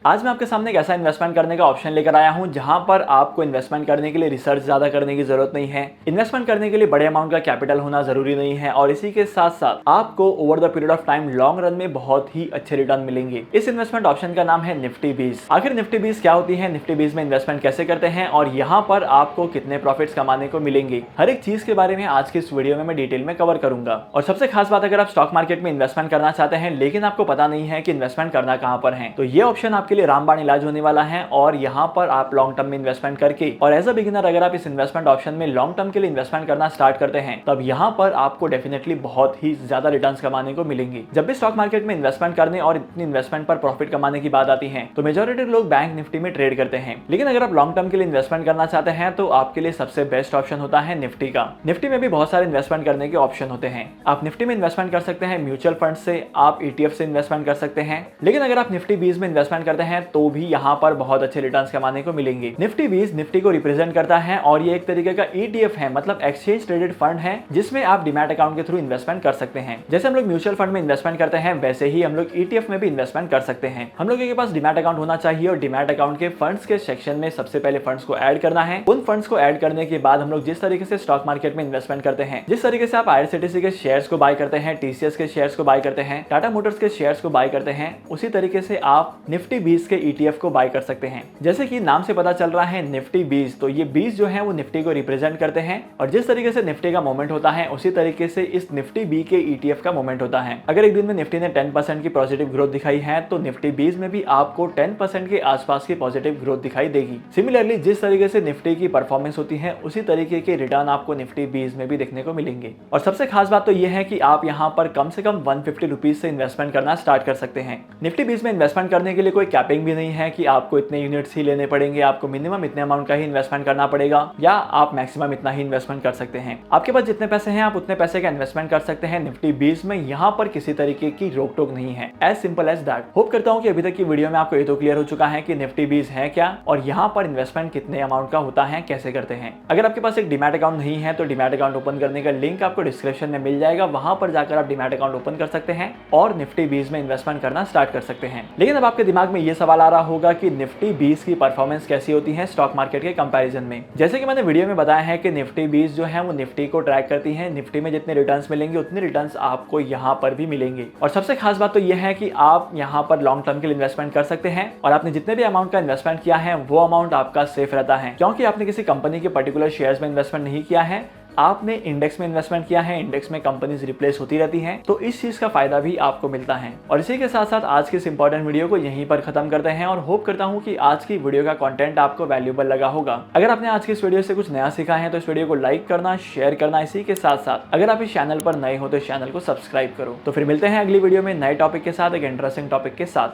आज मैं आपके सामने एक ऐसा इन्वेस्टमेंट करने का ऑप्शन लेकर आया हूं जहां पर आपको इन्वेस्टमेंट करने के लिए रिसर्च ज्यादा करने की जरूरत नहीं है। इन्वेस्टमेंट करने के लिए बड़े अमाउंट का कैपिटल होना जरूरी नहीं है और इसी के साथ साथ आपको over the period of time long run में बहुत ही अच्छे रिटर्न मिलेंगे। इस इन्वेस्टमेंट ऑप्शन का नाम है निफ्टी 20। आखिर निफ्टी 20 क्या होती है, निफ्टी 20 में इन्वेस्टमेंट कैसे करते हैं और यहाँ पर आपको कितने प्रॉफिट्स कमाने को मिलेंगे, हर एक चीज के बारे में आज के इस वीडियो में मैं डिटेल में कवर करूंगा। और सबसे खास बात, अगर आप स्टॉक मार्केट में इन्वेस्टमेंट करना चाहते हैं लेकिन आपको पता नहीं है कि इन्वेस्टमेंट करना कहां पर है, तो ये ऑप्शन आपके लिए रामबाण इलाज होने वाला है। और यहाँ पर आप लॉन्ग टर्म में इन्वेस्टमेंट करके और एज अ बिगिनर अगर आप इस इन्वेस्टमेंट ऑप्शन में लॉन्ग टर्म के लिए इन्वेस्टमेंट करना स्टार्ट करते हैं तब यहाँ पर आपको डेफिनेटली बहुत ही ज्यादा रिटर्न्स कमाने को मिलेंगे। जब भी स्टॉक मार्केट में इन्वेस्टमेंट करने और इतनी इन्वेस्टमेंट पर प्रॉफिट कमाने की बात आती है तो मेजॉरिटी लोग बैंक निफ्टी में ट्रेड करते हैं, लेकिन अगर आप लॉन्ग टर्म के लिए इन्वेस्टमेंट करना चाहते हैं तो आपके लिए सबसे बेस्ट ऑप्शन होता है निफ्टी का। निफ्टी में भी बहुत सारे इन्वेस्टमेंट करने के ऑप्शन होते हैं। आप निफ्टी में इन्वेस्टमेंट कर सकते हैं म्यूचुअल फंड से, आप ETF से इन्वेस्टमेंट कर सकते हैं, लेकिन अगर आप निफ्टी 20 में इन्वेस्टमेंट करते हैं तो भी यहाँ पर बहुत अच्छे रिटर्न्स कमाने को मिलेंगे। निफ्टी 20 निफ्टी को रिप्रेजेंट करता है और ये एक तरीके का ETF है, मतलब एक्सचेंज ट्रेडेड फंड है जिसमें आप डीमैट अकाउंट के थ्रू इन्वेस्टमेंट कर सकते हैं। जैसे हम लोग म्यूचुअल फंड में इन्वेस्टमेंट करते हैं वैसे ही हम लोग ETF में भी इन्वेस्टमेंट कर सकते हैं। हम लोग के पास डीमैट अकाउंट होना चाहिए और डीमैट अकाउंट के फंड्स के सेक्शन में सबसे पहले फंड्स को ऐड करना है। उन फंड्स को ऐड करने के बाद हम लोग जिस तरीके से स्टॉक मार्केट में इन्वेस्टमेंट करते हैं, जिस तरीके से आप IRCTC के शेयर्स को बाय करते हैं, TCS के शेयर्स को बाय करते हैं, टाटा मोटर्स के शेयर्स को बाय करते हैं, उसी तरीके से आप निफ्टी 20 के ETF को बाय कर सकते हैं। जैसे कि नाम से पता चल रहा है निफ्टी 20, तो ये 20 जो है वो निफ्टी को रिप्रेजेंट करते हैं और जिस तरीके से निफ्टी का मूवमेंट होता है उसी तरीके से इस निफ्टी 20 के ETF का मूवमेंट होता है। अगर एक दिन में निफ्टी ने 10% की पॉजिटिव ग्रोथ दिखाई है तो निफ्टी 20 में भी आपको 10% के आसपास की पॉजिटिव ग्रोथ दिखाई देगी। सिमिलरली जिस तरीके से निफ्टी की परफॉर्मेंस होती है उसी तरीके के रिटर्न आपको निफ्टी 20 में भी देखने को मिलेंगे। और सबसे खास बात तो यह है कि आप यहाँ पर कम से कम 150 रुपीज से इन्वेस्टमेंट करना स्टार्ट कर सकते हैं। निफ्टी 20 में इन्वेस्टमेंट करने के लिए कोई कैपिंग भी नहीं है कि आपको इतने यूनिट्स ही लेने पड़ेंगे, आपको मिनिमम इतने अमाउंट का ही इन्वेस्टमेंट करना पड़ेगा या आप मैक्सिमम इतना ही इन्वेस्टमेंट कर सकते हैं। आपके पास जितने पैसे हैं आप उतने पैसे का इन्वेस्टमेंट कर सकते हैं निफ्टी 20 में। यहाँ पर किसी तरीके की रोक टोक नहीं है, as simple as that. Hope करता हूँ कि अभी तक की वीडियो में आपको ये तो क्लियर हो चुका है कि निफ्टी 20 है क्या और यहाँ पर इन्वेस्टमेंट कितने अमाउंट का होता है, कैसे करते हैं। अगर आपके पास एक डीमैट अकाउंट नहीं है तो डीमैट अकाउंट ओपन करने का लिंक आपको डिस्क्रिप्शन में मिल जाएगा, वहां पर जाकर आप डीमैट अकाउंट ओपन कर सकते हैं और निफ्टी 20 में इन्वेस्टमेंट करना स्टार्ट कर सकते हैं। लेकिन अब आपके दिमाग में ये सवाल आ रहा होगा कि निफ्टी 20 की परफॉर्मेंस कैसी होती है स्टॉक मार्केट के कंपैरिजन में। जैसे कि मैंने वीडियो में बताया है कि निफ्टी 20 जो है वो निफ्टी को ट्रैक करती है, निफ्टी में जितने रिटर्न्स मिलेंगे उतने रिटर्न्स आपको यहाँ पर भी मिलेंगे। और सबसे खास बात तो यह है कि आप यहाँ पर लॉन्ग टर्म के लिए इन्वेस्टमेंट कर सकते हैं और आपने जितने भी अमाउंट का इन्वेस्टमेंट किया है वो अमाउंट आपका सेफ रहता है, क्योंकि आपने किसी कंपनी के पर्टिकुलर शेयर्स में इन्वेस्टमेंट नहीं किया है, आपने इंडेक्स में इन्वेस्टमेंट किया है। इंडेक्स में कंपनीज रिप्लेस होती रहती हैं, तो इस चीज का फायदा भी आपको मिलता है। और इसी के साथ साथ आज के इस इंपॉर्टेंट वीडियो को यहीं पर खत्म करते हैं और होप करता हूं कि आज की वीडियो का कंटेंट आपको वैल्यूएबल लगा होगा। अगर आपने आज की इस वीडियो से कुछ नया सीखा है तो इस वीडियो को लाइक करना, शेयर करना, इसी के साथ साथ अगर आप इस चैनल पर नए हो तो इस चैनल को सब्सक्राइब करो। तो फिर मिलते हैं अगली वीडियो में नए टॉपिक के साथ, एक इंटरेस्टिंग टॉपिक के साथ।